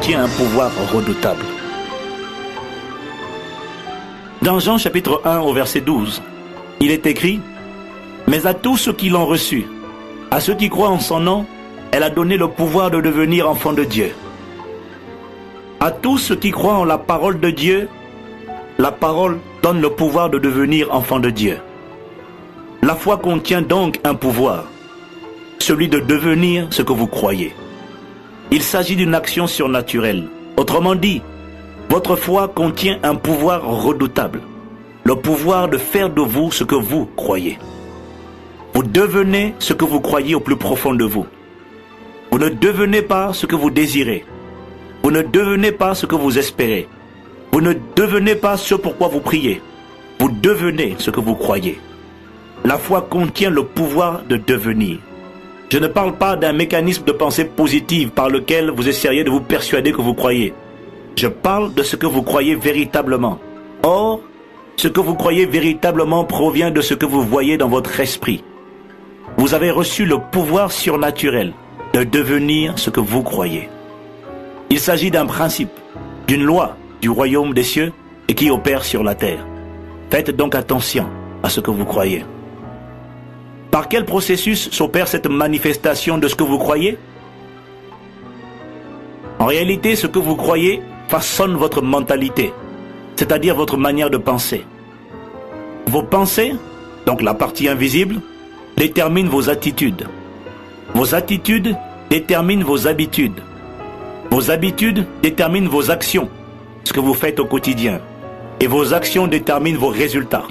contient un pouvoir redoutable. Dans Jean chapitre 1 au verset 12, il est écrit « Mais à tous ceux qui l'ont reçu, à ceux qui croient en son nom, elle a donné le pouvoir de devenir enfants de Dieu. » À tous ceux qui croient en la parole de Dieu, la parole donne le pouvoir de devenir enfants de Dieu. La foi contient donc un pouvoir, celui de devenir ce que vous croyez. Il s'agit d'une action surnaturelle. Autrement dit, votre foi contient un pouvoir redoutable, le pouvoir de faire de vous ce que vous croyez. Vous devenez ce que vous croyez au plus profond de vous. Vous ne devenez pas ce que vous désirez. Vous ne devenez pas ce que vous espérez. Vous ne devenez pas ce pourquoi vous priez. Vous devenez ce que vous croyez. La foi contient le pouvoir de devenir. Je ne parle pas d'un mécanisme de pensée positive par lequel vous essayeriez de vous persuader que vous croyez. Je parle de ce que vous croyez véritablement. Or, ce que vous croyez véritablement provient de ce que vous voyez dans votre esprit. Vous avez reçu le pouvoir surnaturel de devenir ce que vous croyez. Il s'agit d'un principe, d'une loi du royaume des cieux et qui opère sur la terre. Faites donc attention à ce que vous croyez. Par quel processus s'opère cette manifestation de ce que vous croyez? En réalité, ce que vous croyez façonne votre mentalité, c'est-à-dire votre manière de penser. Vos pensées, donc la partie invisible, déterminent vos attitudes. Vos attitudes déterminent vos habitudes. Vos habitudes déterminent vos actions, ce que vous faites au quotidien. Et vos actions déterminent vos résultats,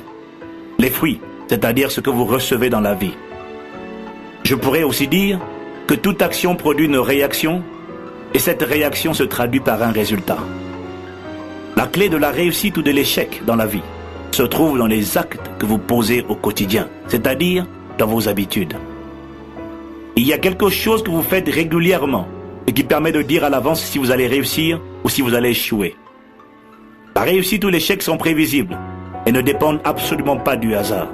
les fruits, c'est-à-dire ce que vous recevez dans la vie. Je pourrais aussi dire que toute action produit une réaction et cette réaction se traduit par un résultat. La clé de la réussite ou de l'échec dans la vie se trouve dans les actes que vous posez au quotidien, c'est-à-dire dans vos habitudes. Il y a quelque chose que vous faites régulièrement et qui permet de dire à l'avance si vous allez réussir ou si vous allez échouer. La réussite ou l'échec sont prévisibles et ne dépendent absolument pas du hasard.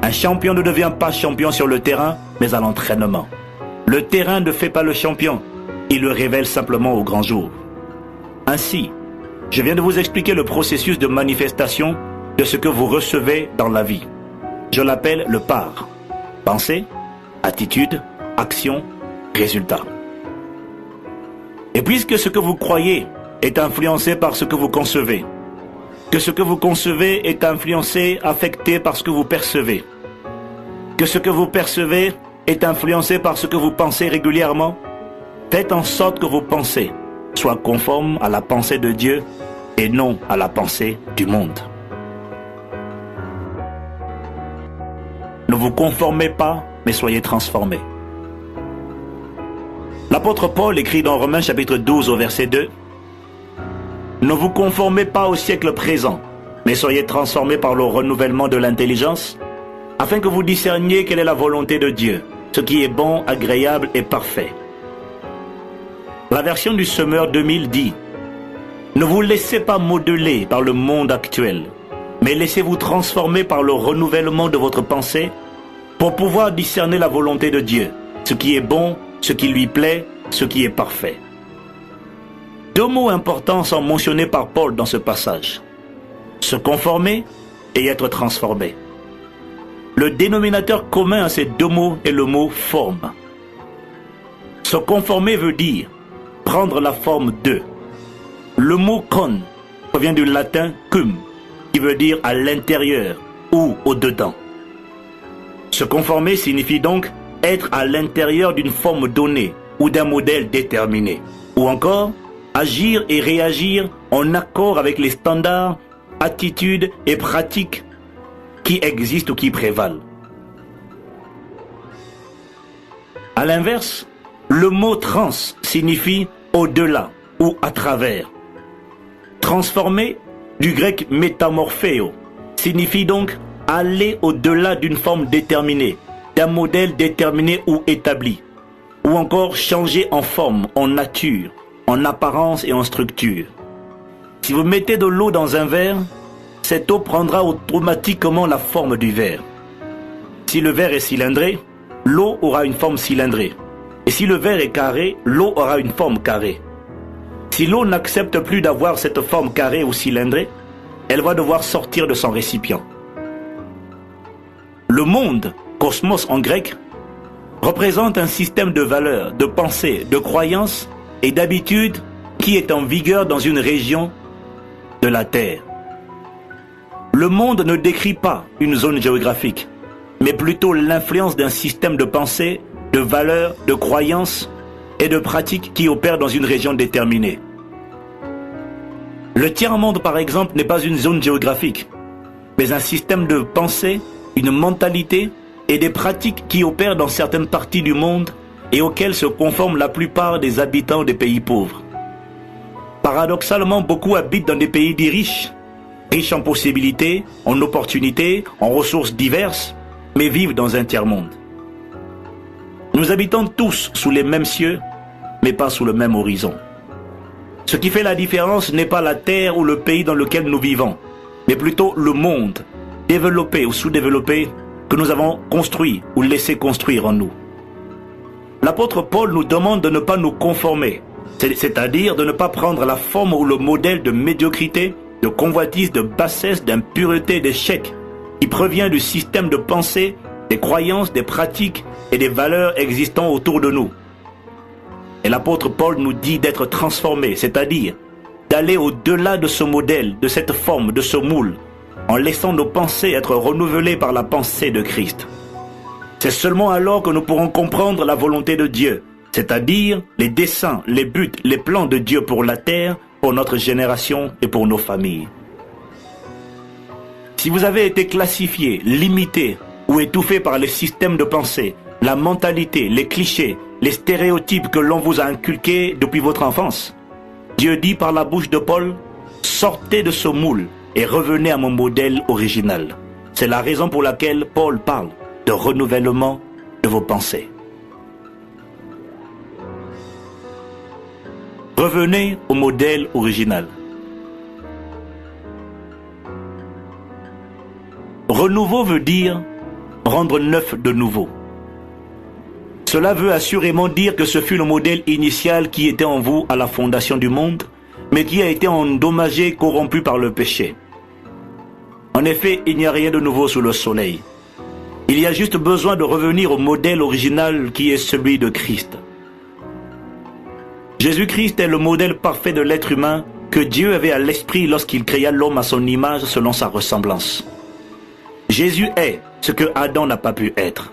Un champion ne devient pas champion sur le terrain, mais à l'entraînement. Le terrain ne fait pas le champion, il le révèle simplement au grand jour. Ainsi, je viens de vous expliquer le processus de manifestation de ce que vous recevez dans la vie. Je l'appelle le PAR. Pensée, attitude, action, résultat. Et puisque ce que vous croyez est influencé par ce que vous concevez, que ce que vous concevez est influencé, affecté par ce que vous percevez, que ce que vous percevez est influencé par ce que vous pensez régulièrement, faites en sorte que vos pensées soient conformes à la pensée de Dieu et non à la pensée du monde. Ne vous conformez pas, mais soyez transformés. L'apôtre Paul écrit dans Romains chapitre 12 au verset 2 « Ne vous conformez pas au siècle présent, mais soyez transformés par le renouvellement de l'intelligence, afin que vous discerniez quelle est la volonté de Dieu, ce qui est bon, agréable et parfait. » La version du Semeur 2000 dit « Ne vous laissez pas modeler par le monde actuel, mais laissez-vous transformer par le renouvellement de votre pensée pour pouvoir discerner la volonté de Dieu, ce qui est bon, ce qui lui plaît, ce qui est parfait. » Deux mots importants sont mentionnés par Paul dans ce passage. Se conformer et être transformé. Le dénominateur commun à ces deux mots est le mot forme. Se conformer veut dire prendre la forme de. Le mot con provient du latin cum, qui veut dire à l'intérieur ou au-dedans. Se conformer signifie donc être à l'intérieur d'une forme donnée ou d'un modèle déterminé. Ou encore, agir et réagir en accord avec les standards, attitudes et pratiques qui existent ou qui prévalent. À l'inverse, le mot trans signifie au-delà ou à travers. Transformer, du grec métamorphéo, signifie donc aller au-delà d'une forme déterminée, d'un modèle déterminé ou établi, ou encore changer en forme, en nature, en apparence et en structure. Si vous mettez de l'eau dans un verre, cette eau prendra automatiquement la forme du verre. Si le verre est cylindré, l'eau aura une forme cylindrée. Et si le verre est carré, l'eau aura une forme carrée. Si l'eau n'accepte plus d'avoir cette forme carrée ou cylindrée, elle va devoir sortir de son récipient. Le monde, cosmos en grec, représente un système de valeurs, de pensées, de croyances et d'habitudes qui est en vigueur dans une région de la Terre. Le monde ne décrit pas une zone géographique, mais plutôt l'influence d'un système de pensée, de valeurs, de croyances et de pratiques qui opèrent dans une région déterminée. Le tiers-monde, par exemple, n'est pas une zone géographique, mais un système de pensée, une mentalité et des pratiques qui opèrent dans certaines parties du monde et auxquelles se conforment la plupart des habitants des pays pauvres. Paradoxalement, beaucoup habitent dans des pays dits riches, riches en possibilités, en opportunités, en ressources diverses, mais vivent dans un tiers-monde. Nous habitons tous sous les mêmes cieux, mais pas sous le même horizon. Ce qui fait la différence n'est pas la terre ou le pays dans lequel nous vivons, mais plutôt le monde, développé ou sous-développé, que nous avons construit ou laissé construire en nous. L'apôtre Paul nous demande de ne pas nous conformer, c'est-à-dire de ne pas prendre la forme ou le modèle de médiocrité, de convoitise, de bassesse, d'impureté, d'échec, qui provient du système de pensée, des croyances, des pratiques et des valeurs existant autour de nous. Et l'apôtre Paul nous dit d'être transformé, c'est-à-dire d'aller au-delà de ce modèle, de cette forme, de ce moule, en laissant nos pensées être renouvelées par la pensée de Christ. C'est seulement alors que nous pourrons comprendre la volonté de Dieu, c'est-à-dire les desseins, les buts, les plans de Dieu pour la terre, pour notre génération et pour nos familles. Si vous avez été classifié, limité ou étouffé par les systèmes de pensée, la mentalité, les clichés, les stéréotypes que l'on vous a inculqués depuis votre enfance, Dieu dit par la bouche de Paul, « Sortez de ce moule et revenez à mon modèle original. » C'est la raison pour laquelle Paul parle de renouvellement de vos pensées. Revenez au modèle original. Renouveau veut dire rendre neuf de nouveau. Cela veut assurément dire que ce fut le modèle initial qui était en vous à la fondation du monde, mais qui a été endommagé, corrompu par le péché. En effet, il n'y a rien de nouveau sous le soleil. Il y a juste besoin de revenir au modèle original qui est celui de Christ. Jésus-Christ est le modèle parfait de l'être humain que Dieu avait à l'esprit lorsqu'il créa l'homme à son image selon sa ressemblance. Jésus est ce que Adam n'a pas pu être.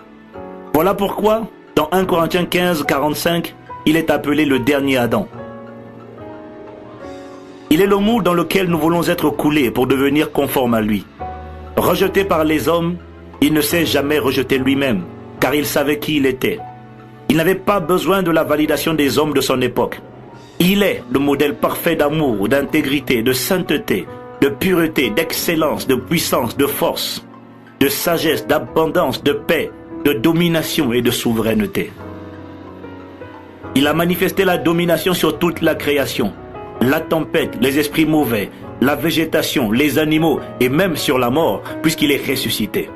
Voilà pourquoi, dans 1 Corinthiens 15, 45, il est appelé le dernier Adam. Il est le moule dans lequel nous voulons être coulés pour devenir conformes à lui. Rejeté par les hommes, il ne s'est jamais rejeté lui-même, car il savait qui il était. Il n'avait pas besoin de la validation des hommes de son époque. Il est le modèle parfait d'amour, d'intégrité, de sainteté, de pureté, d'excellence, de puissance, de force, de sagesse, d'abondance, de paix, de domination et de souveraineté. Il a manifesté la domination sur toute la création, la tempête, les esprits mauvais, la végétation, les animaux et même sur la mort, puisqu'il est ressuscité.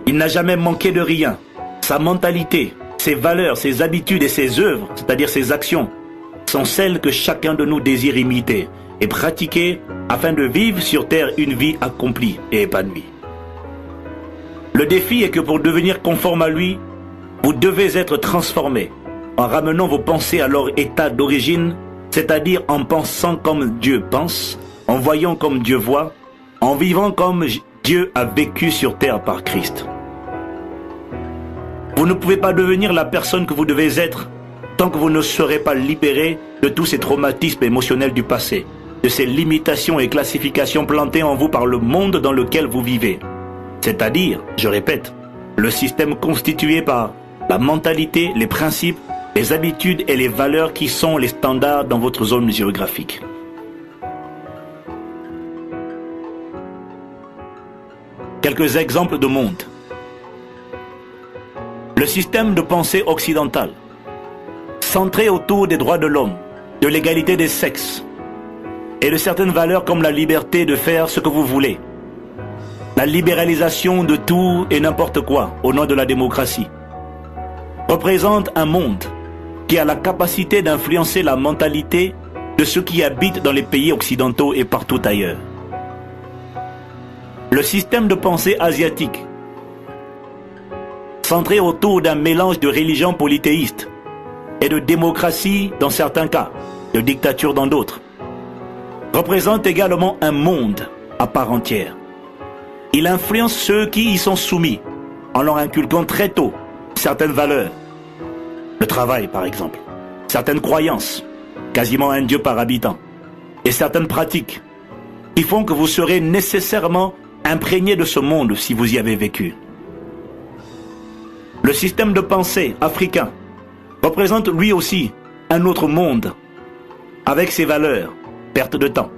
Il n'a jamais manqué de rien. Sa mentalité, ses valeurs, ses habitudes et ses œuvres, c'est-à-dire ses actions, sont celles que chacun de nous désire imiter et pratiquer afin de vivre sur terre une vie accomplie et épanouie. Le défi est que pour devenir conforme à lui, vous devez être transformé en ramenant vos pensées à leur état d'origine, c'est-à-dire en pensant comme Dieu pense, en voyant comme Dieu voit, en vivant comme Dieu a vécu sur terre par Christ. Vous ne pouvez pas devenir la personne que vous devez être tant que vous ne serez pas libéré de tous ces traumatismes émotionnels du passé, de ces limitations et classifications plantées en vous par le monde dans lequel vous vivez. C'est-à-dire, je répète, le système constitué par la mentalité, les principes, les habitudes et les valeurs qui sont les standards dans votre zone géographique. Quelques exemples de monde. Le système de pensée occidental, centré autour des droits de l'homme, de l'égalité des sexes et de certaines valeurs comme la liberté de faire ce que vous voulez, la libéralisation de tout et n'importe quoi au nom de la démocratie, représente un monde qui a la capacité d'influencer la mentalité de ceux qui habitent dans les pays occidentaux et partout ailleurs. Le système de pensée asiatique, centré autour d'un mélange de religions polythéistes et de démocratie dans certains cas, de dictature dans d'autres, représente également un monde à part entière. Il influence ceux qui y sont soumis en leur inculquant très tôt certaines valeurs. Le travail, par exemple, certaines croyances, quasiment un Dieu par habitant, et certaines pratiques qui font que vous serez nécessairement imprégné de ce monde si vous y avez vécu. Le système de pensée africain représente lui aussi un autre monde, avec ses valeurs, perte de temps,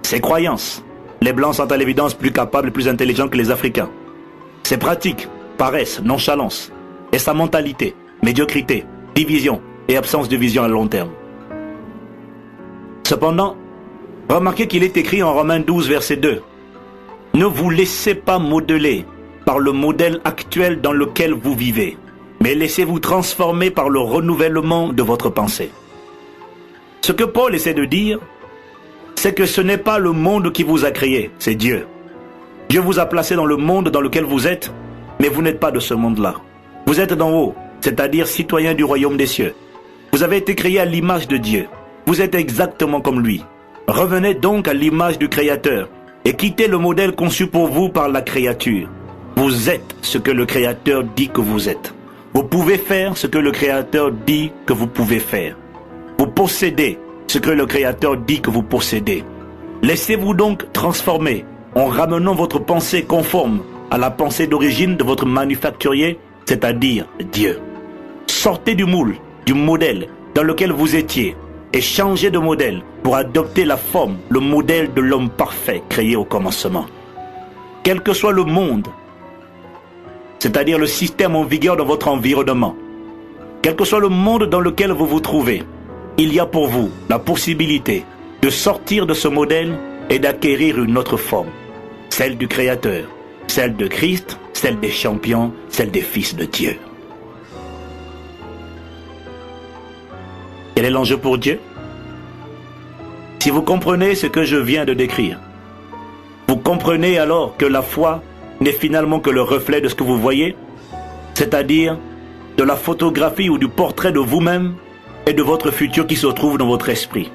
ses croyances. Les Blancs sont à l'évidence plus capables et plus intelligents que les Africains. Ses pratiques, paresse, nonchalance, et sa mentalité, médiocrité, division et absence de vision à long terme. Cependant, remarquez qu'il est écrit en Romains 12, verset 2. « Ne vous laissez pas modeler par le modèle actuel dans lequel vous vivez, mais laissez-vous transformer par le renouvellement de votre pensée. » Ce que Paul essaie de dire, c'est que ce n'est pas le monde qui vous a créé, c'est Dieu. Dieu vous a placé dans le monde dans lequel vous êtes, mais vous n'êtes pas de ce monde-là. Vous êtes d'en haut, c'est-à-dire citoyen du royaume des cieux. Vous avez été créé à l'image de Dieu. Vous êtes exactement comme lui. Revenez donc à l'image du Créateur et quittez le modèle conçu pour vous par la créature. Vous êtes ce que le Créateur dit que vous êtes. Vous pouvez faire ce que le Créateur dit que vous pouvez faire. Vous possédez ce que le Créateur dit que vous possédez. Laissez-vous donc transformer en ramenant votre pensée conforme à la pensée d'origine de votre manufacturier, c'est-à-dire Dieu. Sortez du moule, du modèle dans lequel vous étiez et changez de modèle pour adopter la forme, le modèle de l'homme parfait créé au commencement. Quel que soit le monde, c'est-à-dire le système en vigueur dans votre environnement, quel que soit le monde dans lequel vous vous trouvez, il y a pour vous la possibilité de sortir de ce modèle et d'acquérir une autre forme, celle du Créateur, celle de Christ, celle des champions, celle des fils de Dieu. Quel est l'enjeu pour Dieu? Si vous comprenez ce que je viens de décrire, vous comprenez alors que la foi n'est finalement que le reflet de ce que vous voyez, c'est-à-dire de la photographie ou du portrait de vous-même et de votre futur qui se trouve dans votre esprit.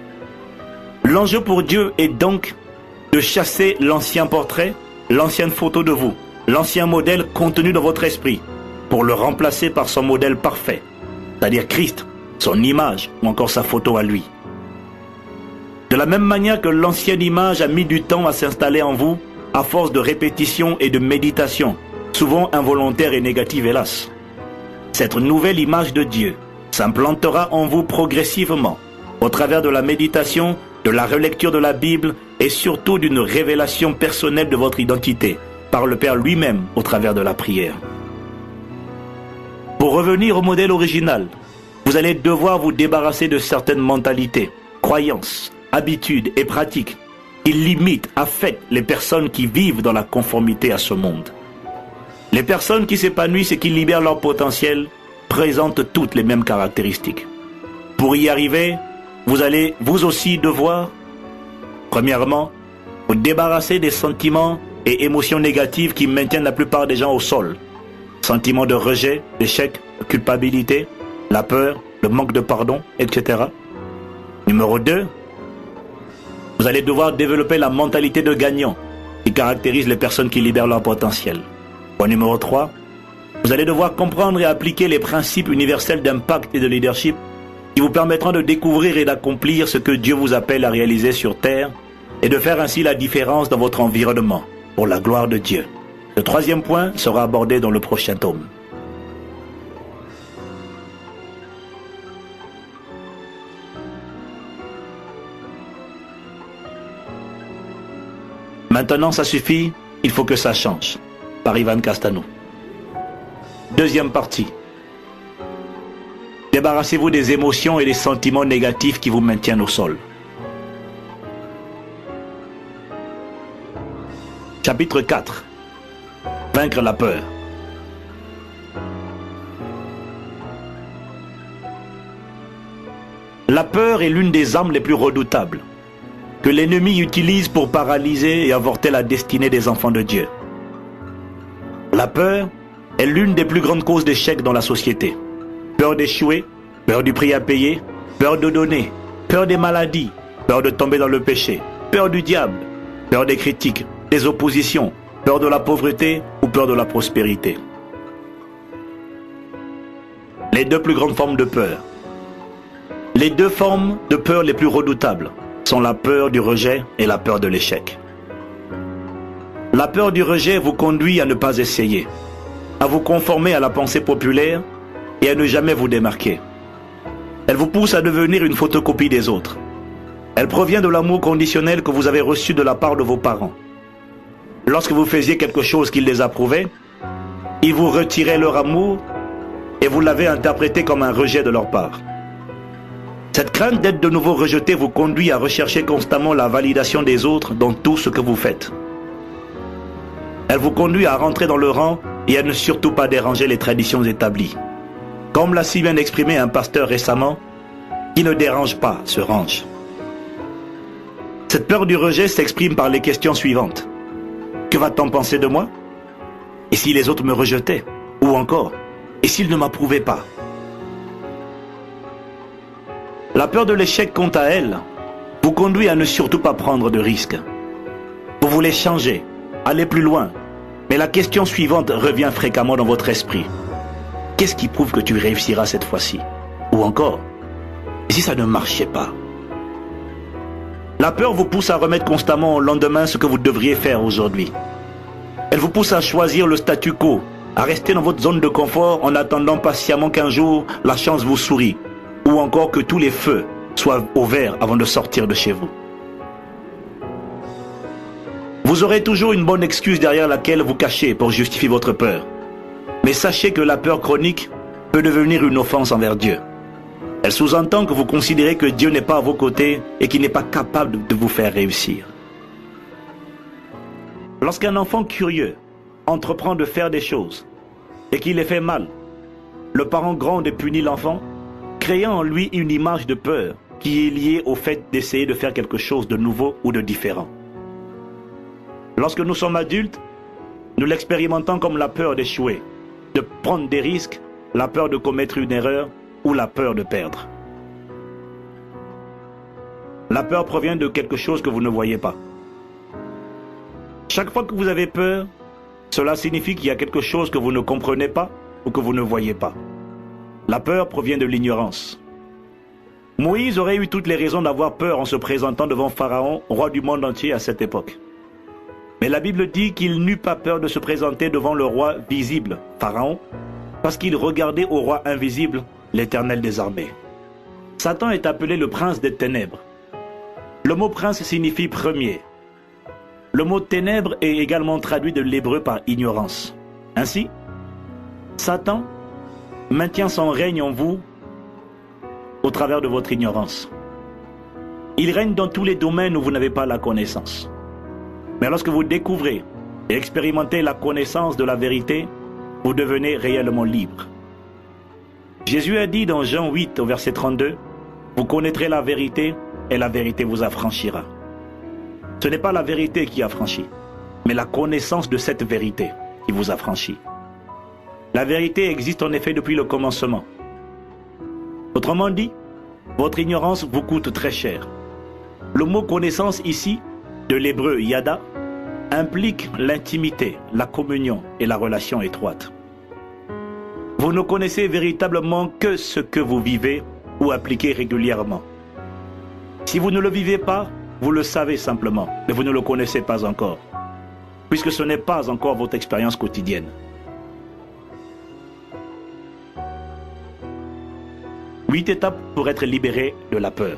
L'enjeu pour Dieu est donc de chasser l'ancien portrait, l'ancienne photo de vous, l'ancien modèle contenu dans votre esprit, pour le remplacer par son modèle parfait, c'est-à-dire Christ, son image ou encore sa photo à lui. De la même manière que l'ancienne image a mis du temps à s'installer en vous, à force de répétition et de méditation, souvent involontaire et négative hélas. Cette nouvelle image de Dieu s'implantera en vous progressivement, au travers de la méditation, de la relecture de la Bible et surtout d'une révélation personnelle de votre identité, par le Père lui-même au travers de la prière. Pour revenir au modèle original, vous allez devoir vous débarrasser de certaines mentalités, croyances, habitudes et pratiques qui limitent, affectent les personnes qui vivent dans la conformité à ce monde. Les personnes qui s'épanouissent et qui libèrent leur potentiel présentent toutes les mêmes caractéristiques. Pour y arriver, vous allez vous aussi devoir, premièrement, vous débarrasser des sentiments et émotions négatives qui maintiennent la plupart des gens au sol. Sentiments de rejet, d'échec, de culpabilité, la peur, le manque de pardon, etc. Numéro 2, vous allez devoir développer la mentalité de gagnant qui caractérise les personnes qui libèrent leur potentiel. Point numéro 3, vous allez devoir comprendre et appliquer les principes universels d'impact et de leadership qui vous permettront de découvrir et d'accomplir ce que Dieu vous appelle à réaliser sur terre et de faire ainsi la différence dans votre environnement pour la gloire de Dieu. Le troisième point sera abordé dans le prochain tome. Maintenant, ça suffit, il faut que ça change. Par Ivan Castano. Deuxième partie. Débarrassez-vous des émotions et des sentiments négatifs qui vous maintiennent au sol. Chapitre 4. Vaincre la peur. La peur est l'une des armes les plus redoutables que l'ennemi utilise pour paralyser et avorter la destinée des enfants de Dieu. La peur est l'une des plus grandes causes d'échec dans la société. Peur d'échouer, peur du prix à payer, peur de donner, peur des maladies, peur de tomber dans le péché, peur du diable, peur des critiques, des oppositions, peur de la pauvreté ou peur de la prospérité. Les deux plus grandes formes de peur. Les deux formes de peur les plus redoutables sont la peur du rejet et la peur de l'échec. La peur du rejet vous conduit à ne pas essayer, à vous conformer à la pensée populaire et à ne jamais vous démarquer. Elle vous pousse à devenir une photocopie des autres. Elle provient de l'amour conditionnel que vous avez reçu de la part de vos parents. Lorsque vous faisiez quelque chose qu'ils désapprouvaient, ils vous retiraient leur amour et vous l'avez interprété comme un rejet de leur part. Cette crainte d'être de nouveau rejeté vous conduit à rechercher constamment la validation des autres dans tout ce que vous faites. Elle vous conduit à rentrer dans le rang et à ne surtout pas déranger les traditions établies. Comme l'a si bien exprimé un pasteur récemment, qui ne dérange pas se range. Cette peur du rejet s'exprime par les questions suivantes. Que va-t-on penser de moi? Et si les autres me rejetaient? Ou encore, et s'ils ne m'approuvaient pas? La peur de l'échec, quant à elle, vous conduit à ne surtout pas prendre de risques. Vous voulez changer, aller plus loin, mais la question suivante revient fréquemment dans votre esprit. Qu'est-ce qui prouve que tu réussiras cette fois-ci? Ou encore, et si ça ne marchait pas? La peur vous pousse à remettre constamment au lendemain ce que vous devriez faire aujourd'hui. Elle vous pousse à choisir le statu quo, à rester dans votre zone de confort en attendant patiemment qu'un jour la chance vous sourie, ou encore que tous les feux soient ouverts avant de sortir de chez vous. Vous aurez toujours une bonne excuse derrière laquelle vous cachez pour justifier votre peur. Mais sachez que la peur chronique peut devenir une offense envers Dieu. Elle sous-entend que vous considérez que Dieu n'est pas à vos côtés et qu'il n'est pas capable de vous faire réussir. Lorsqu'un enfant curieux entreprend de faire des choses et qu'il les fait mal, le parent gronde et punit l'enfant, créant en lui une image de peur qui est liée au fait d'essayer de faire quelque chose de nouveau ou de différent. Lorsque nous sommes adultes, nous l'expérimentons comme la peur d'échouer, de prendre des risques, la peur de commettre une erreur ou la peur de perdre. La peur provient de quelque chose que vous ne voyez pas. Chaque fois que vous avez peur, cela signifie qu'il y a quelque chose que vous ne comprenez pas ou que vous ne voyez pas. La peur provient de l'ignorance. Moïse aurait eu toutes les raisons d'avoir peur en se présentant devant Pharaon, roi du monde entier à cette époque. Mais la Bible dit qu'il n'eut pas peur de se présenter devant le roi visible, Pharaon, parce qu'il regardait au roi invisible, l'Éternel des armées. Satan est appelé le prince des ténèbres. Le mot prince signifie premier. Le mot ténèbres est également traduit de l'hébreu par ignorance. Ainsi, Satan maintient son règne en vous au travers de votre ignorance. Il règne dans tous les domaines où vous n'avez pas la connaissance. Mais lorsque vous découvrez et expérimentez la connaissance de la vérité, vous devenez réellement libre. Jésus a dit dans Jean 8 au verset 32, « Vous connaîtrez la vérité et la vérité vous affranchira. » Ce n'est pas la vérité qui affranchit, mais la connaissance de cette vérité qui vous affranchit. La vérité existe en effet depuis le commencement. Autrement dit, votre ignorance vous coûte très cher. Le mot connaissance ici, de l'hébreu yada, implique l'intimité, la communion et la relation étroite. Vous ne connaissez véritablement que ce que vous vivez ou appliquez régulièrement. Si vous ne le vivez pas, vous le savez simplement, mais vous ne le connaissez pas encore, puisque ce n'est pas encore votre expérience quotidienne. 8 étapes pour être libéré de la peur.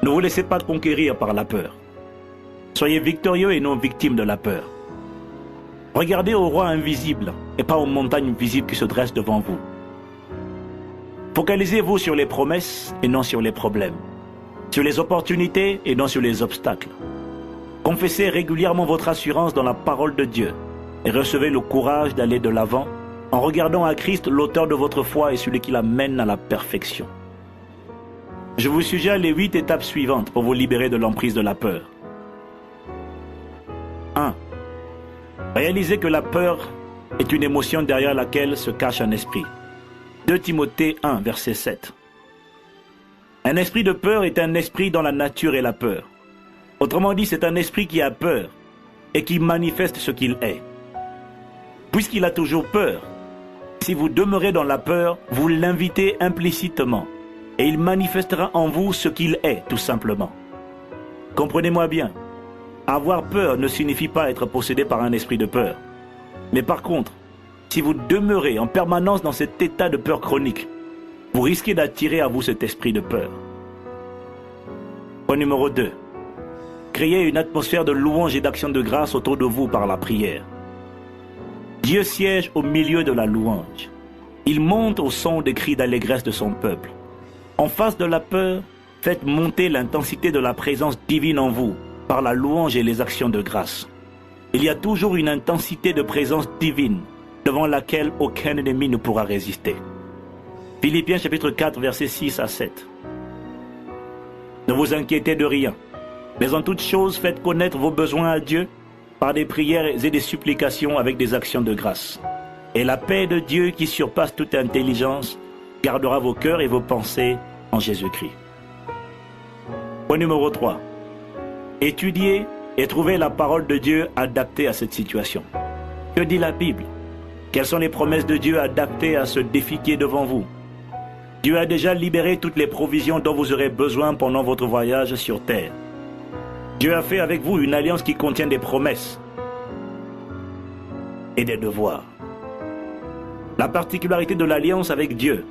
Ne vous laissez pas conquérir par la peur. Soyez victorieux et non victime de la peur. Regardez au roi invisible et pas aux montagnes visibles qui se dressent devant vous. Focalisez-vous sur les promesses et non sur les problèmes, sur les opportunités et non sur les obstacles. Confessez régulièrement votre assurance dans la parole de Dieu et recevez le courage d'aller de l'avant en regardant à Christ, l'auteur de votre foi et celui qui l'amène à la perfection. Je vous suggère les 8 étapes suivantes pour vous libérer de l'emprise de la peur. 1. Réalisez que la peur est une émotion derrière laquelle se cache un esprit. 2 Timothée 1, verset 7. Un esprit de peur est un esprit dont la nature est la peur. Autrement dit, c'est un esprit qui a peur et qui manifeste ce qu'il est. Puisqu'il a toujours peur, si vous demeurez dans la peur, vous l'invitez implicitement et il manifestera en vous ce qu'il est, tout simplement. Comprenez-moi bien, avoir peur ne signifie pas être possédé par un esprit de peur. Mais par contre, si vous demeurez en permanence dans cet état de peur chronique, vous risquez d'attirer à vous cet esprit de peur. Point numéro 2. Créez une atmosphère de louange et d'action de grâce autour de vous par la prière. Dieu siège au milieu de la louange. Il monte au son des cris d'allégresse de son peuple. En face de la peur, faites monter l'intensité de la présence divine en vous par la louange et les actions de grâce. Il y a toujours une intensité de présence divine devant laquelle aucun ennemi ne pourra résister. Philippiens chapitre 4, versets 6 à 7. Ne vous inquiétez de rien, mais en toute chose faites connaître vos besoins à Dieu par des prières et des supplications avec des actions de grâce. Et la paix de Dieu qui surpasse toute intelligence gardera vos cœurs et vos pensées en Jésus-Christ. Point numéro 3. Étudiez et trouvez la parole de Dieu adaptée à cette situation. Que dit la Bible? Quelles sont les promesses de Dieu adaptées à ce défi qui est devant vous? Dieu a déjà libéré toutes les provisions dont vous aurez besoin pendant votre voyage sur terre. Dieu a fait avec vous une alliance qui contient des promesses et des devoirs. La particularité de l'alliance avec Dieu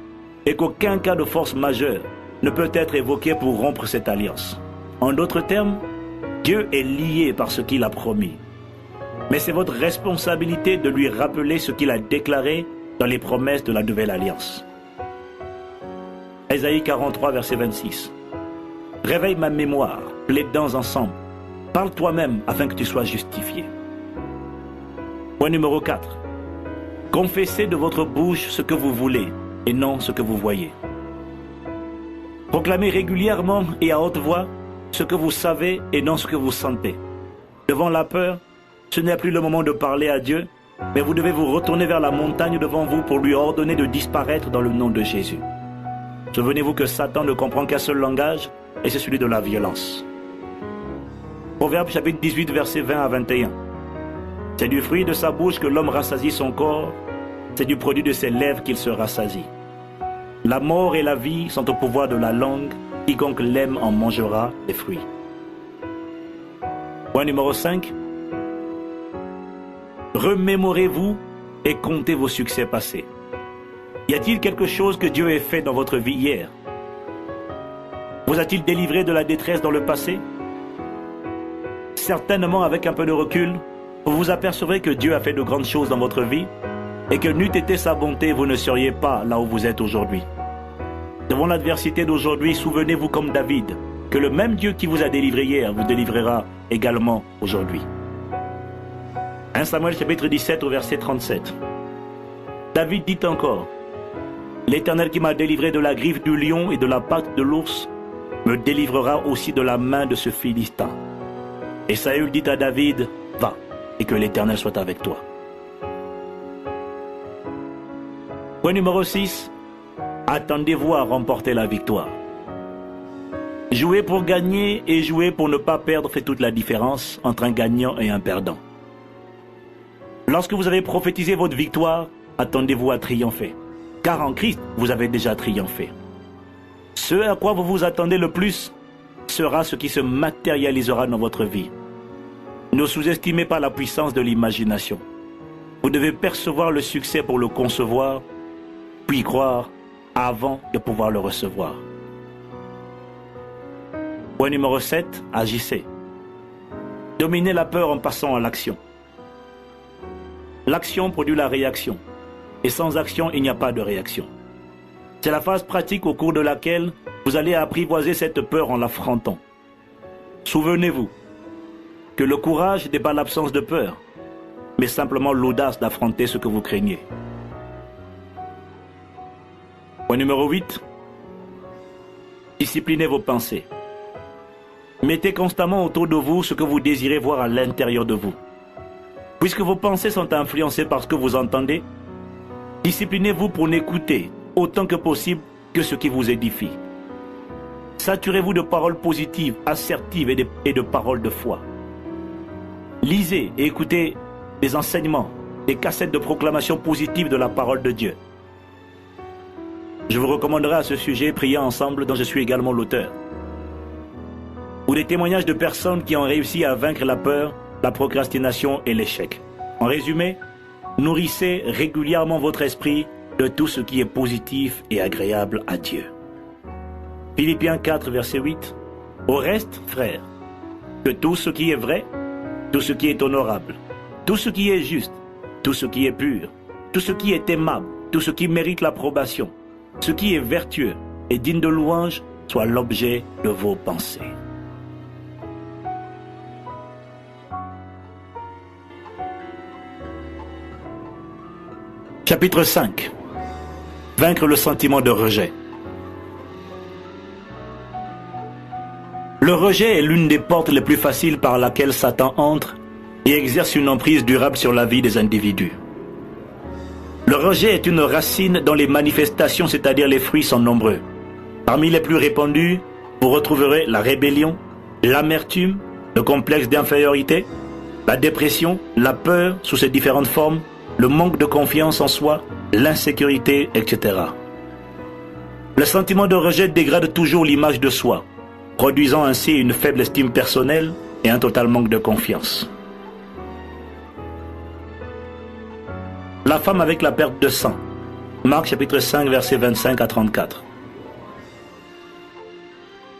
est qu'aucun cas de force majeure ne peut être évoqué pour rompre cette alliance. En d'autres termes, Dieu est lié par ce qu'il a promis. Mais c'est votre responsabilité de lui rappeler ce qu'il a déclaré dans les promesses de la nouvelle alliance. Ésaïe 43, verset 26. Réveille ma mémoire, plaidons ensemble. Parle toi-même afin que tu sois justifié. Point numéro 4. Confessez de votre bouche ce que vous voulez et non ce que vous voyez. Proclamez régulièrement et à haute voix ce que vous savez et non ce que vous sentez. Devant la peur, ce n'est plus le moment de parler à Dieu, mais vous devez vous retourner vers la montagne devant vous pour lui ordonner de disparaître dans le nom de Jésus. Souvenez-vous que Satan ne comprend qu'un seul langage, et c'est celui de la violence. Proverbe chapitre 18, versets 20 à 21. C'est du fruit de sa bouche que l'homme rassasie son corps, c'est du produit de ses lèvres qu'il se rassasie. La mort et la vie sont au pouvoir de la langue, quiconque l'aime en mangera des fruits. Point numéro 5. Remémorez-vous et comptez vos succès passés. Y a-t-il quelque chose que Dieu ait fait dans votre vie hier? Vous a-t-il délivré de la détresse dans le passé? Certainement, avec un peu de recul, vous vous apercevrez que Dieu a fait de grandes choses dans votre vie et que n'eût été sa bonté, vous ne seriez pas là où vous êtes aujourd'hui. Devant l'adversité d'aujourd'hui, souvenez-vous comme David que le même Dieu qui vous a délivré hier vous délivrera également aujourd'hui. 1 Samuel chapitre 17 au verset 37. David dit encore: L'Éternel qui m'a délivré de la griffe du lion et de la patte de l'ours me délivrera aussi de la main de ce Philistin. Et Saül dit à David: Va, et que l'Éternel soit avec toi. Point numéro 6. Attendez-vous à remporter la victoire. Jouer pour gagner et jouer pour ne pas perdre fait toute la différence entre un gagnant et un perdant. Lorsque vous avez prophétisé votre victoire, attendez-vous à triompher. Car en Christ, vous avez déjà triomphé. Ce à quoi vous vous attendez le plus sera ce qui se matérialisera dans votre vie. Ne sous-estimez pas la puissance de l'imagination. Vous devez percevoir le succès pour le concevoir, puis croire avant de pouvoir le recevoir. Point numéro 7, agissez. Dominez la peur en passant à l'action. L'action produit la réaction. Et sans action, il n'y a pas de réaction. C'est la phase pratique au cours de laquelle vous allez apprivoiser cette peur en l'affrontant. Souvenez-vous que le courage n'est pas l'absence de peur, mais simplement l'audace d'affronter ce que vous craignez. Point numéro 8. Disciplinez vos pensées. Mettez constamment autour de vous ce que vous désirez voir à l'intérieur de vous. Puisque vos pensées sont influencées par ce que vous entendez, disciplinez-vous pour n'écouter autant que possible que ce qui vous édifie. Saturez-vous de paroles positives, assertives et de paroles de foi. Lisez et écoutez des enseignements, des cassettes de proclamation positive de la parole de Dieu. Je vous recommanderai à ce sujet Prier ensemble, dont je suis également l'auteur, ou des témoignages de personnes qui ont réussi à vaincre la peur, la procrastination et l'échec. En résumé, nourrissez régulièrement votre esprit de tout ce qui est positif et agréable à Dieu. Philippiens 4, verset 8. Au reste, frères, que tout ce qui est vrai, tout ce qui est honorable, tout ce qui est juste, tout ce qui est pur, tout ce qui est aimable, tout ce qui mérite l'approbation, ce qui est vertueux et digne de louange, soit l'objet de vos pensées. Chapitre 5. Vaincre le sentiment de rejet. Le rejet est l'une des portes les plus faciles par laquelle Satan entre et exerce une emprise durable sur la vie des individus. Le rejet est une racine dont les manifestations, c'est-à-dire les fruits, sont nombreux. Parmi les plus répandus, vous retrouverez la rébellion, l'amertume, le complexe d'infériorité, la dépression, la peur sous ses différentes formes, le manque de confiance en soi, l'insécurité, etc. Le sentiment de rejet dégrade toujours l'image de soi, produisant ainsi une faible estime personnelle et un total manque de confiance. La femme avec la perte de sang. Marc chapitre 5, versets 25 à 34.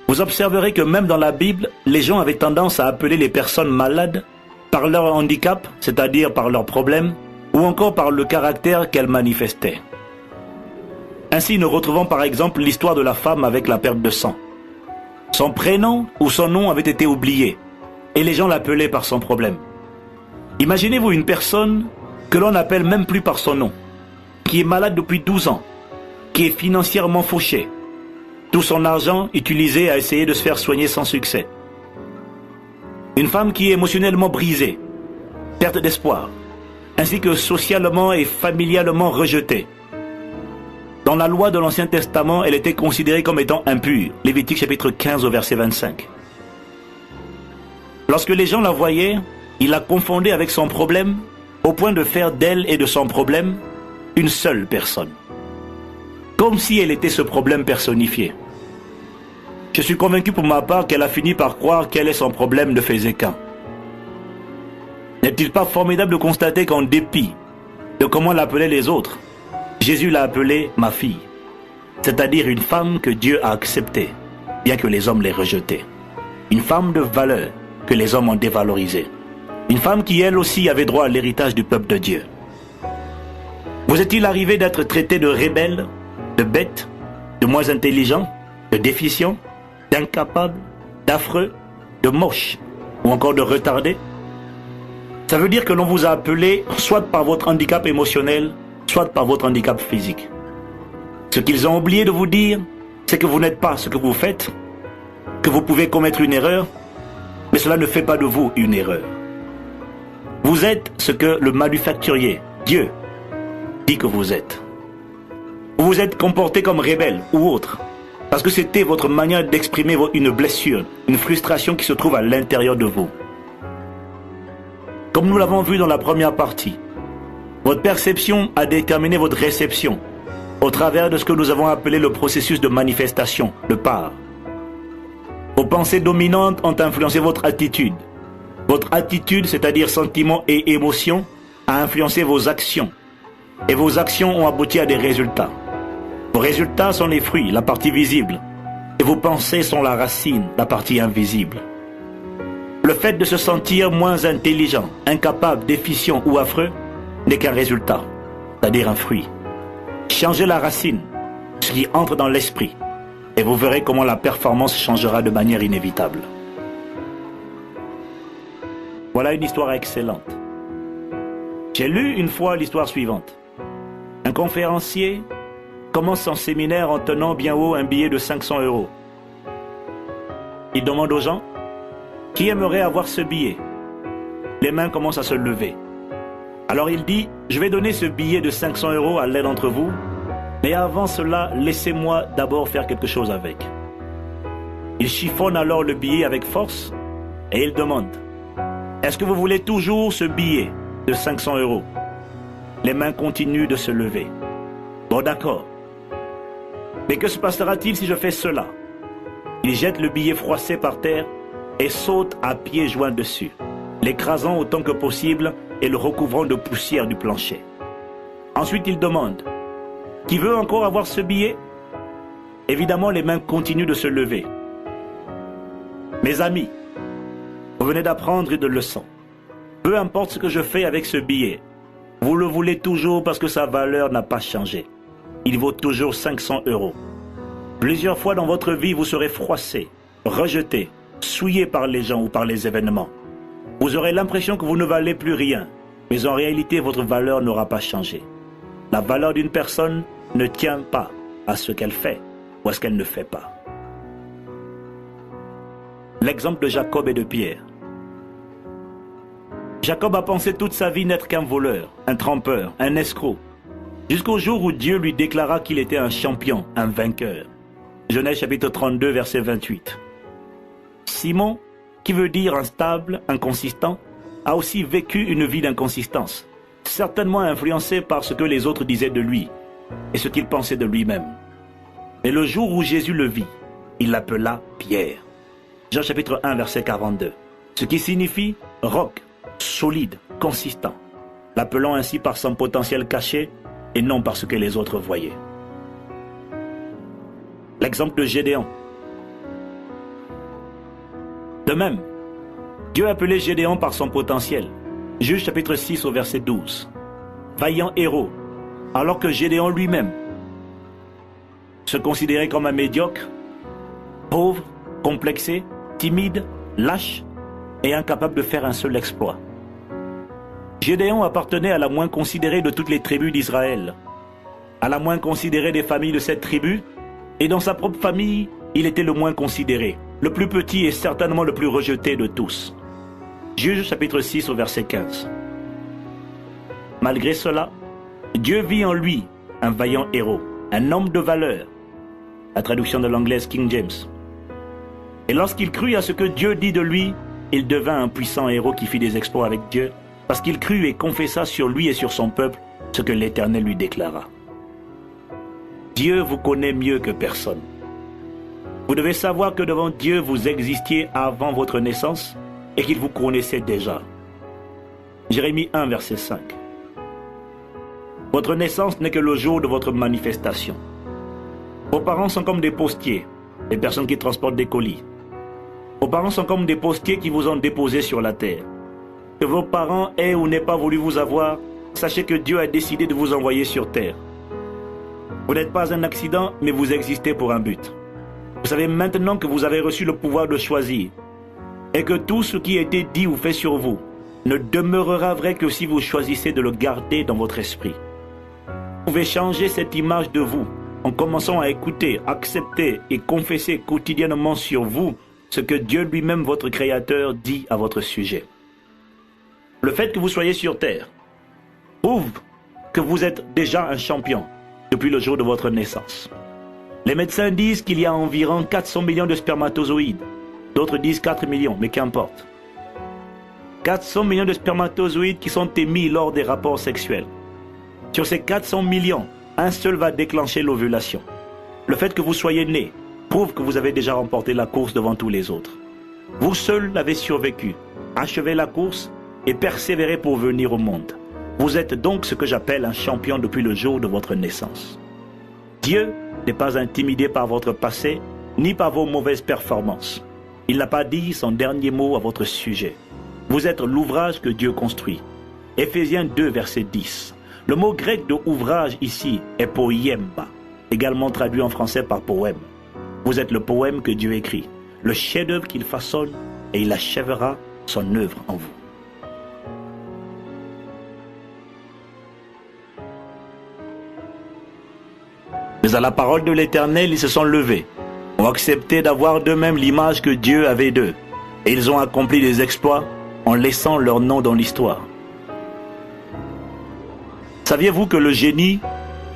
Vous observerez que même dans la Bible, les gens avaient tendance à appeler les personnes malades par leur handicap, c'est-à-dire par leurs problèmes, ou encore par le caractère qu'elles manifestaient. Ainsi, nous retrouvons par exemple l'histoire de la femme avec la perte de sang. Son prénom ou son nom avait été oublié, et les gens l'appelaient par son problème. Imaginez-vous une personne que l'on n'appelle même plus par son nom, qui est malade depuis 12 ans, qui est financièrement fauché, tout son argent utilisé à essayer de se faire soigner sans succès. Une femme qui est émotionnellement brisée, perte d'espoir, ainsi que socialement et familialement rejetée. Dans la loi de l'Ancien Testament, elle était considérée comme étant impure. Lévitique chapitre 15 au verset 25. Lorsque les gens la voyaient, ils la confondaient avec son problème, au point de faire d'elle et de son problème une seule personne. Comme si elle était ce problème personnifié. Je suis convaincu pour ma part qu'elle a fini par croire quel est son problème ne faisait qu'un. N'est-il pas formidable de constater qu'en dépit de comment l'appelaient les autres, Jésus l'a appelée ma fille, c'est-à-dire une femme que Dieu a acceptée, bien que les hommes l'aient rejetée. Une femme de valeur que les hommes ont dévalorisée. Une femme qui elle aussi avait droit à l'héritage du peuple de Dieu. Vous est-il arrivé d'être traité de rebelle, de bête, de moins intelligent, de déficient, d'incapable, d'affreux, de moche ou encore de retardé? Ça veut dire que l'on vous a appelé soit par votre handicap émotionnel, soit par votre handicap physique. Ce qu'ils ont oublié de vous dire, c'est que vous n'êtes pas ce que vous faites, que vous pouvez commettre une erreur, mais cela ne fait pas de vous une erreur. Vous êtes ce que le manufacturier, Dieu, dit que vous êtes. Vous vous êtes comporté comme rebelle ou autre, parce que c'était votre manière d'exprimer une blessure, une frustration qui se trouve à l'intérieur de vous. Comme nous l'avons vu dans la première partie, votre perception a déterminé votre réception au travers de ce que nous avons appelé le processus de manifestation, le par. Vos pensées dominantes ont influencé votre attitude. Votre attitude, c'est-à-dire sentiments et émotions, a influencé vos actions. Et vos actions ont abouti à des résultats. Vos résultats sont les fruits, la partie visible. Et vos pensées sont la racine, la partie invisible. Le fait de se sentir moins intelligent, incapable, déficient ou affreux n'est qu'un résultat, c'est-à-dire un fruit. Changez la racine, ce qui entre dans l'esprit, et vous verrez comment la performance changera de manière inévitable. Voilà une histoire excellente. J'ai lu une fois l'histoire suivante. Un conférencier commence son séminaire en tenant bien haut un billet de 500 euros. Il demande aux gens qui aimerait avoir ce billet. Les mains commencent à se lever. Alors il dit, je vais donner ce billet de 500 euros à l'un d'entre vous, mais avant cela, laissez-moi d'abord faire quelque chose avec. Il chiffonne alors le billet avec force et il demande, est-ce que vous voulez toujours ce billet de 500 euros? Les mains continuent de se lever. Bon, d'accord. Mais que se passera-t-il si je fais cela? Il jette le billet froissé par terre et saute à pieds joints dessus, l'écrasant autant que possible et le recouvrant de poussière du plancher. Ensuite, il demande, qui veut encore avoir ce billet? Évidemment, les mains continuent de se lever. Mes amis, vous venez d'apprendre une leçon. Peu importe ce que je fais avec ce billet, vous le voulez toujours parce que sa valeur n'a pas changé. Il vaut toujours 500 euros. Plusieurs fois dans votre vie, vous serez froissé, rejeté, souillé par les gens ou par les événements. Vous aurez l'impression que vous ne valez plus rien, mais en réalité, votre valeur n'aura pas changé. La valeur d'une personne ne tient pas à ce qu'elle fait ou à ce qu'elle ne fait pas. L'exemple de Jacob et de Pierre. Jacob a pensé toute sa vie n'être qu'un voleur, un trompeur, un escroc, jusqu'au jour où Dieu lui déclara qu'il était un champion, un vainqueur. Genèse chapitre 32, verset 28. Simon, qui veut dire instable, inconsistant, a aussi vécu une vie d'inconsistance, certainement influencé par ce que les autres disaient de lui et ce qu'il pensait de lui-même. Mais le jour où Jésus le vit, il l'appela Pierre. Jean chapitre 1, verset 42. Ce qui signifie roc, solide, consistant, l'appelant ainsi par son potentiel caché et non par ce que les autres voyaient. L'exemple de Gédéon. De même, Dieu appelait Gédéon par son potentiel. Juge chapitre 6 au verset 12. Vaillant héros, alors que Gédéon lui-même se considérait comme un médiocre, pauvre, complexé, timide, lâche et incapable de faire un seul exploit. Gédéon appartenait à la moins considérée de toutes les tribus d'Israël, à la moins considérée des familles de cette tribu, et dans sa propre famille, il était le moins considéré, le plus petit et certainement le plus rejeté de tous. Juge chapitre 6 au verset 15. Malgré cela, Dieu vit en lui un vaillant héros, un homme de valeur. La traduction de l'anglaise King James. Et lorsqu'il crut à ce que Dieu dit de lui, il devint un puissant héros qui fit des exploits avec Dieu, parce qu'il crut et confessa sur lui et sur son peuple ce que l'Éternel lui déclara. Dieu vous connaît mieux que personne. Vous devez savoir que devant Dieu, vous existiez avant votre naissance et qu'il vous connaissait déjà. Jérémie 1, verset 5. Votre naissance n'est que le jour de votre manifestation. Vos parents sont comme des postiers, des personnes qui transportent des colis. Vos parents sont comme des postiers qui vous ont déposé sur la terre. Que vos parents aient ou n'aient pas voulu vous avoir, sachez que Dieu a décidé de vous envoyer sur terre. Vous n'êtes pas un accident, mais vous existez pour un but. Vous savez maintenant que vous avez reçu le pouvoir de choisir et que tout ce qui a été dit ou fait sur vous ne demeurera vrai que si vous choisissez de le garder dans votre esprit. Vous pouvez changer cette image de vous en commençant à écouter, accepter et confesser quotidiennement sur vous ce que Dieu lui-même, votre Créateur, dit à votre sujet. Le fait que vous soyez sur terre prouve que vous êtes déjà un champion depuis le jour de votre naissance. Les médecins disent qu'il y a environ 400 millions de spermatozoïdes. D'autres disent 4 millions, mais qu'importe. 400 millions de spermatozoïdes qui sont émis lors des rapports sexuels. Sur ces 400 millions, un seul va déclencher l'ovulation. Le fait que vous soyez né prouve que vous avez déjà remporté la course devant tous les autres. Vous seul l'avez survécu, achevé la course et persévéré pour venir au monde. Vous êtes donc ce que j'appelle un champion depuis le jour de votre naissance. Dieu n'est pas intimidé par votre passé, ni par vos mauvaises performances. Il n'a pas dit son dernier mot à votre sujet. Vous êtes l'ouvrage que Dieu construit. Éphésiens 2, verset 10. Le mot grec de ouvrage ici est poiemba, également traduit en français par poème. Vous êtes le poème que Dieu écrit, le chef-d'œuvre qu'il façonne, et il achèvera son œuvre en vous. Mes à la parole de l'Éternel, ils se sont levés, ont accepté d'avoir d'eux-mêmes l'image que Dieu avait d'eux, et ils ont accompli des exploits en laissant leur nom dans l'histoire. Saviez-vous que le génie,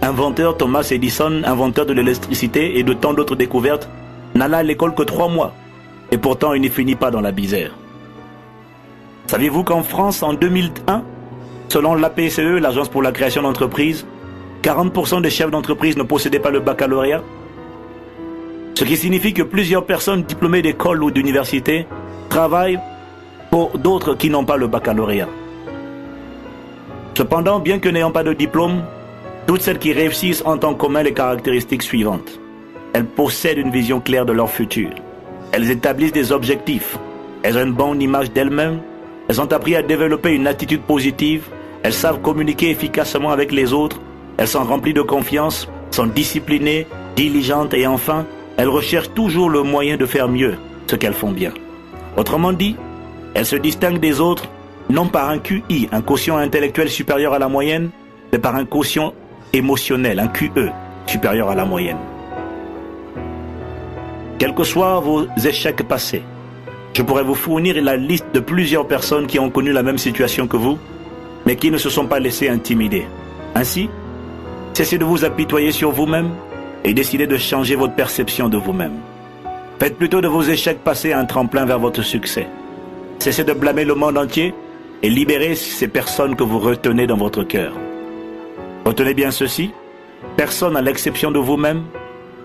inventeur Thomas Edison, inventeur de l'électricité et de tant d'autres découvertes, n'alla à l'école que 3 mois, et pourtant il n'y finit pas dans la misère? Saviez-vous qu'en France, en 2001, selon l'APCE, l'Agence pour la création d'entreprises, 40% des chefs d'entreprise ne possédaient pas le baccalauréat? Ce qui signifie que plusieurs personnes diplômées d'école ou d'université travaillent pour d'autres qui n'ont pas le baccalauréat. Cependant, bien que n'ayant pas de diplôme, toutes celles qui réussissent ont en commun les caractéristiques suivantes. Elles possèdent une vision claire de leur futur. Elles établissent des objectifs. Elles ont une bonne image d'elles-mêmes. Elles ont appris à développer une attitude positive. Elles savent communiquer efficacement avec les autres. Elles sont remplies de confiance, sont disciplinées, diligentes et enfin, elles recherchent toujours le moyen de faire mieux ce qu'elles font bien. Autrement dit, elles se distinguent des autres non par un QI, un quotient intellectuel supérieur à la moyenne, mais par un quotient émotionnel, un QE, supérieur à la moyenne. Quels que soient vos échecs passés, je pourrais vous fournir la liste de plusieurs personnes qui ont connu la même situation que vous, mais qui ne se sont pas laissées intimider. Ainsi, cessez de vous apitoyer sur vous-même et décidez de changer votre perception de vous-même. Faites plutôt de vos échecs passés un tremplin vers votre succès. Cessez de blâmer le monde entier et libérez ces personnes que vous retenez dans votre cœur. Retenez bien ceci, personne à l'exception de vous-même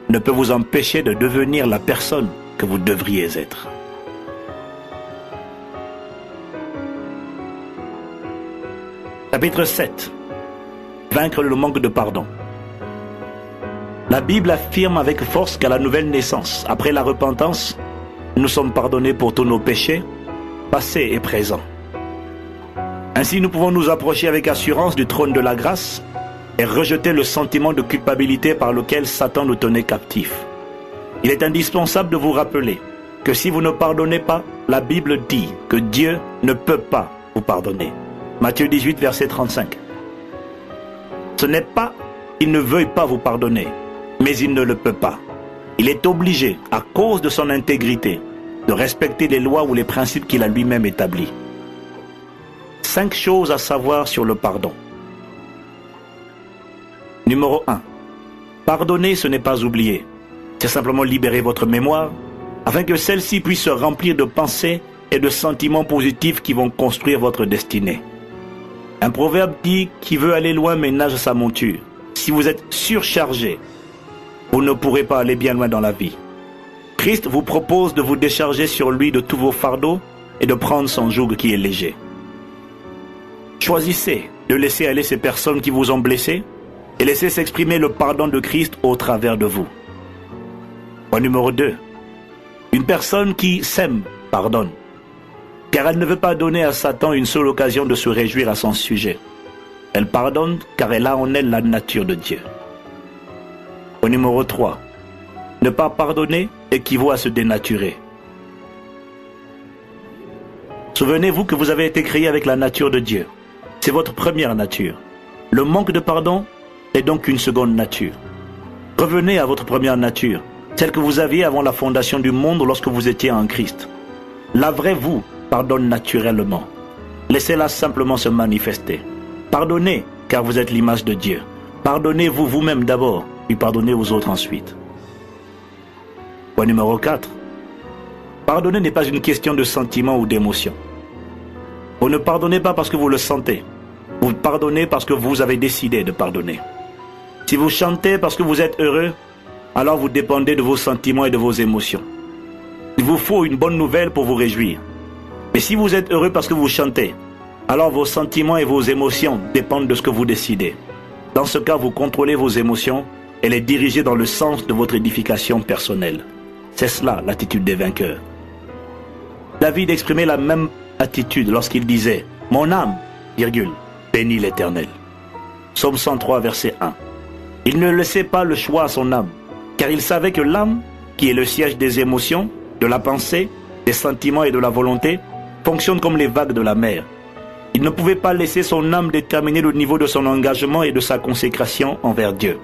ne peut vous empêcher de devenir la personne que vous devriez être. Chapitre 7. Vaincre le manque de pardon. La Bible affirme avec force qu'à la nouvelle naissance, après la repentance, nous sommes pardonnés pour tous nos péchés, passés et présents. Ainsi, nous pouvons nous approcher avec assurance du trône de la grâce et rejeter le sentiment de culpabilité par lequel Satan nous tenait captifs. Il est indispensable de vous rappeler que si vous ne pardonnez pas, la Bible dit que Dieu ne peut pas vous pardonner. Matthieu 18, verset 35. Ce n'est pas qu'il ne veuille pas vous pardonner, mais il ne le peut pas. Il est obligé, à cause de son intégrité, de respecter les lois ou les principes qu'il a lui-même établis. 5 choses à savoir sur le pardon. Numéro 1. Pardonner, ce n'est pas oublier. C'est simplement libérer votre mémoire afin que celle-ci puisse se remplir de pensées et de sentiments positifs qui vont construire votre destinée. Un proverbe dit « Qui veut aller loin ménage sa monture ». Si vous êtes surchargé, vous ne pourrez pas aller bien loin dans la vie. Christ vous propose de vous décharger sur lui de tous vos fardeaux et de prendre son joug qui est léger. Choisissez de laisser aller ces personnes qui vous ont blessé et laissez s'exprimer le pardon de Christ au travers de vous. Point numéro 2. Une personne qui sème pardonne, car elle ne veut pas donner à Satan une seule occasion de se réjouir à son sujet. Elle pardonne car elle a en elle la nature de Dieu. Point numéro 3. Ne pas pardonner équivaut à se dénaturer. Souvenez-vous que vous avez été créé avec la nature de Dieu. C'est votre première nature. Le manque de pardon est donc une seconde nature. Revenez à votre première nature, celle que vous aviez avant la fondation du monde lorsque vous étiez en Christ. La vraie vous pardonne naturellement. Laissez-la simplement se manifester. Pardonnez, car vous êtes l'image de Dieu. Pardonnez-vous vous-même d'abord, puis pardonnez aux autres ensuite. Point numéro 4. Pardonner n'est pas une question de sentiment ou d'émotion. Vous ne pardonnez pas parce que vous le sentez. Vous pardonnez parce que vous avez décidé de pardonner. Si vous chantez parce que vous êtes heureux, alors vous dépendez de vos sentiments et de vos émotions. Il vous faut une bonne nouvelle pour vous réjouir. Mais si vous êtes heureux parce que vous chantez, alors vos sentiments et vos émotions dépendent de ce que vous décidez. Dans ce cas, vous contrôlez vos émotions et les dirigez dans le sens de votre édification personnelle. C'est cela l'attitude des vainqueurs. David exprimait la même attitude lorsqu'il disait « Mon âme, bénis l'Éternel ». Psaume 103, verset 1. Il ne laissait pas le choix à son âme, car il savait que l'âme, qui est le siège des émotions, de la pensée, des sentiments et de la volonté, fonctionne comme les vagues de la mer. Il ne pouvait pas laisser son âme déterminer le niveau de son engagement et de sa consécration envers Dieu.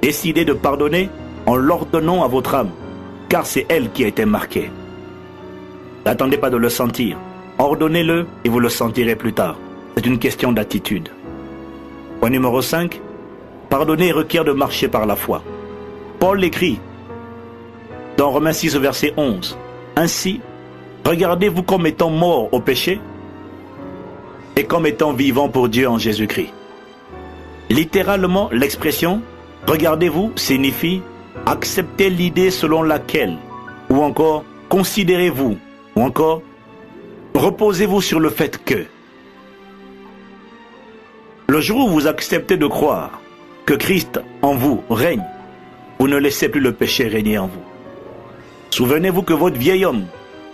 Décidez de pardonner en l'ordonnant à votre âme, car c'est elle qui a été marquée. N'attendez pas de le sentir. Ordonnez-le et vous le sentirez plus tard. C'est une question d'attitude. Point numéro 5. Pardonner requiert de marcher par la foi. Paul l'écrit dans Romains 6, verset 11. Ainsi, regardez-vous comme étant morts au péché et comme étant vivants pour Dieu en Jésus-Christ. Littéralement, l'expression « regardez-vous » signifie « acceptez l'idée selon laquelle » ou encore « considérez-vous » ou encore « reposez-vous sur le fait que ». Le jour où vous acceptez de croire que Christ en vous règne, vous ne laissez plus le péché régner en vous. Souvenez-vous que votre vieil homme,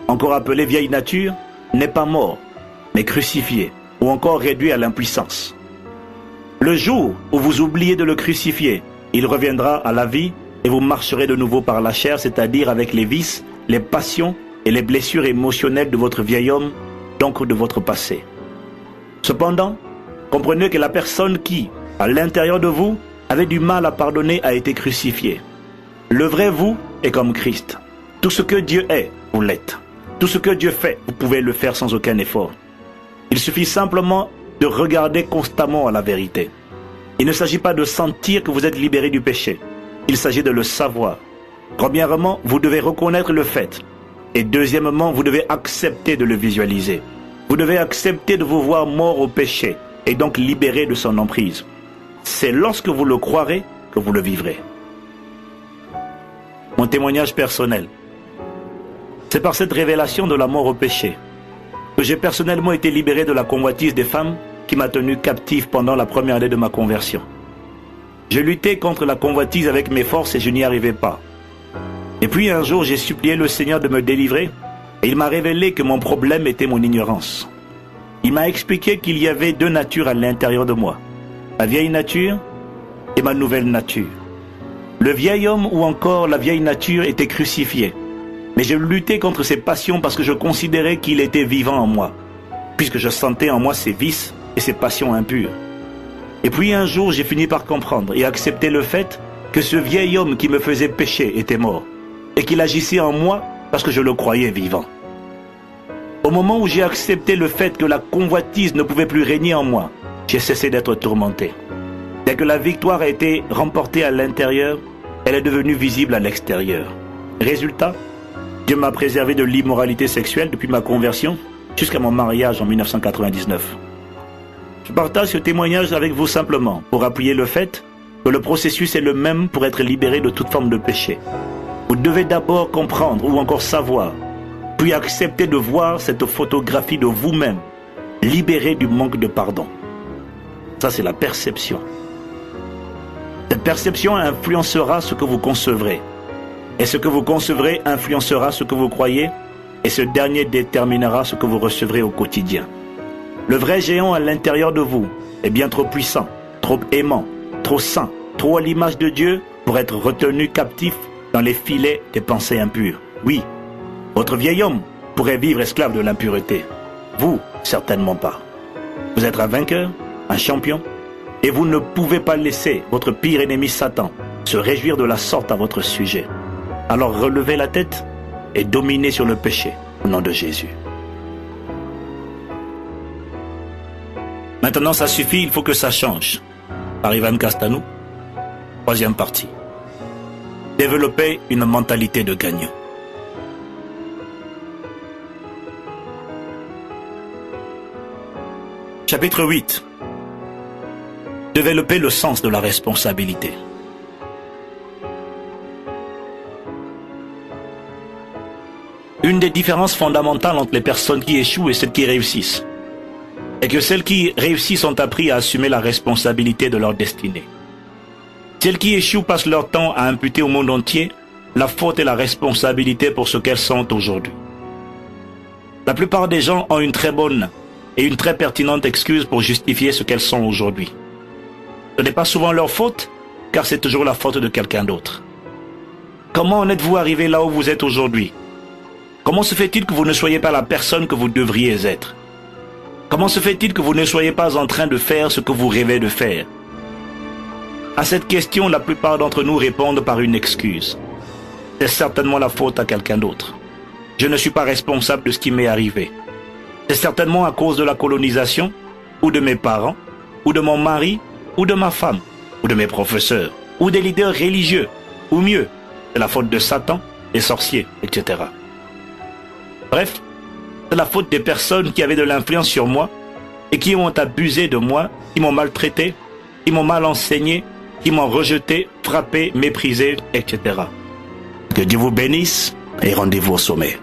encore appelé vieille nature, n'est pas mort, mais crucifié ou encore réduit à l'impuissance. Le jour où vous oubliez de le crucifier, il reviendra à la vie et vous marcherez de nouveau par la chair, c'est-à-dire avec les vices, les passions et les blessures émotionnelles de votre vieil homme, donc de votre passé. Cependant, comprenez que la personne qui, à l'intérieur de vous, avait du mal à pardonner a été crucifiée. Le vrai vous est comme Christ. Tout ce que Dieu est, vous l'êtes. Tout ce que Dieu fait, vous pouvez le faire sans aucun effort. Il suffit simplement de regarder constamment à la vérité. Il ne s'agit pas de sentir que vous êtes libéré du péché. Il s'agit de le savoir. Premièrement, vous devez reconnaître le fait. Et deuxièmement, vous devez accepter de le visualiser. Vous devez accepter de vous voir mort au péché et donc libéré de son emprise. C'est lorsque vous le croirez que vous le vivrez. Mon témoignage personnel. C'est par cette révélation de la mort au péché que j'ai personnellement été libéré de la convoitise des femmes qui m'a tenu captif pendant la première année de ma conversion. Je luttais contre la convoitise avec mes forces et je n'y arrivais pas. Et puis un jour, j'ai supplié le Seigneur de me délivrer et il m'a révélé que mon problème était mon ignorance. Il m'a expliqué qu'il y avait deux natures à l'intérieur de moi, ma vieille nature et ma nouvelle nature. Le vieil homme ou encore la vieille nature était crucifié. Mais je luttais contre ses passions parce que je considérais qu'il était vivant en moi, puisque je sentais en moi ses vices et ses passions impures. Et puis un jour, j'ai fini par comprendre et accepter le fait que ce vieil homme qui me faisait pécher était mort, et qu'il agissait en moi parce que je le croyais vivant. Au moment où j'ai accepté le fait que la convoitise ne pouvait plus régner en moi, j'ai cessé d'être tourmenté. Dès que la victoire a été remportée à l'intérieur, elle est devenue visible à l'extérieur. Résultat, Dieu m'a préservé de l'immoralité sexuelle depuis ma conversion jusqu'à mon mariage en 1999. Je partage ce témoignage avec vous simplement pour appuyer le fait que le processus est le même pour être libéré de toute forme de péché. Vous devez d'abord comprendre ou encore savoir, puis accepter de voir cette photographie de vous-même, libéré du manque de pardon. Ça, c'est la perception. Cette perception influencera ce que vous concevrez. Et ce que vous concevrez influencera ce que vous croyez, et ce dernier déterminera ce que vous recevrez au quotidien. Le vrai géant à l'intérieur de vous est bien trop puissant, trop aimant, trop saint, trop à l'image de Dieu pour être retenu captif dans les filets des pensées impures. Oui, votre vieil homme pourrait vivre esclave de l'impureté. Vous, certainement pas. Vous êtes un vainqueur, un champion, et vous ne pouvez pas laisser votre pire ennemi Satan se réjouir de la sorte à votre sujet. Alors relevez la tête et dominez sur le péché au nom de Jésus. Maintenant, ça suffit, il faut que ça change. Par Ivan Castanou, troisième partie. Développer une mentalité de gagnant. Chapitre 8. Développer le sens de la responsabilité. Une des différences fondamentales entre les personnes qui échouent et celles qui réussissent est que celles qui réussissent ont appris à assumer la responsabilité de leur destinée. Celles qui échouent passent leur temps à imputer au monde entier la faute et la responsabilité pour ce qu'elles sont aujourd'hui. La plupart des gens ont une très bonne et une très pertinente excuse pour justifier ce qu'elles sont aujourd'hui. Ce n'est pas souvent leur faute, car c'est toujours la faute de quelqu'un d'autre. Comment en êtes-vous arrivé là où vous êtes aujourd'hui? Comment se fait-il que vous ne soyez pas la personne que vous devriez être? Comment se fait-il que vous ne soyez pas en train de faire ce que vous rêvez de faire? À cette question, la plupart d'entre nous répondent par une excuse. C'est certainement la faute à quelqu'un d'autre. Je ne suis pas responsable de ce qui m'est arrivé. C'est certainement à cause de la colonisation, ou de mes parents, ou de mon mari, ou de ma femme, ou de mes professeurs, ou des leaders religieux, ou mieux, c'est la faute de Satan, des sorciers, etc. Bref, c'est la faute des personnes qui avaient de l'influence sur moi et qui ont abusé de moi, qui m'ont maltraité, qui m'ont mal enseigné, qui m'ont rejeté, frappé, méprisé, etc. Que Dieu vous bénisse et rendez-vous au sommet.